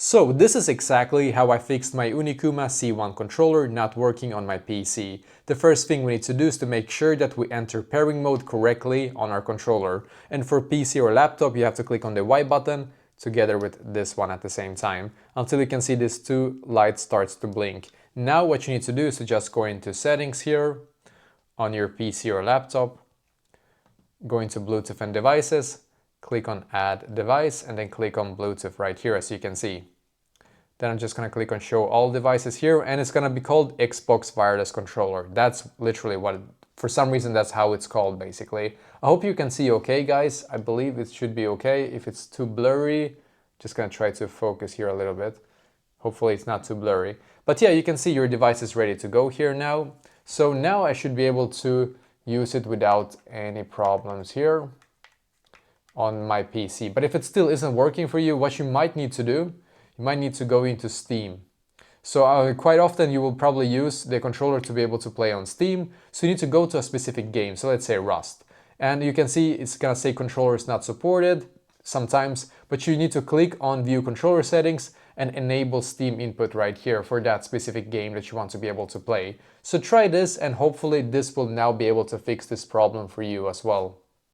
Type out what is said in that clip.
So this is exactly how I fixed my ONIKUMA C1 controller not working on my PC. The first thing we need to do is to make sure that we enter pairing mode correctly on our controller. And for PC or laptop, you have to click on the Y button together with this one at the same time until you can see these two lights starts to blink. Now what you need to do is to just go into settings here on your PC or laptop, go into Bluetooth and devices, click on add device and then click on Bluetooth right here as you can see. Then I'm just going to click on show all devices here and it's going to be called Xbox wireless controller. That's literally what, for some reason that's how it's called basically. I hope you can see okay guys. I believe it should be okay. If it's too blurry, just going to try to focus here a little bit. Hopefully it's not too blurry. But yeah, you can see your device is ready to go here now. So now I should be able to use it without any problems here on my PC. But if it still isn't working for you, what you might need to do, you might need to go into Steam. So quite often you will probably use the controller to be able to play on Steam. So you need to go to a specific game. So let's say Rust. And you can see it's gonna say controller is not supported sometimes, but you need to click on view controller settings and enable Steam input right here for that specific game that you want to be able to play. So try this and hopefully this will now be able to fix this problem for you as well.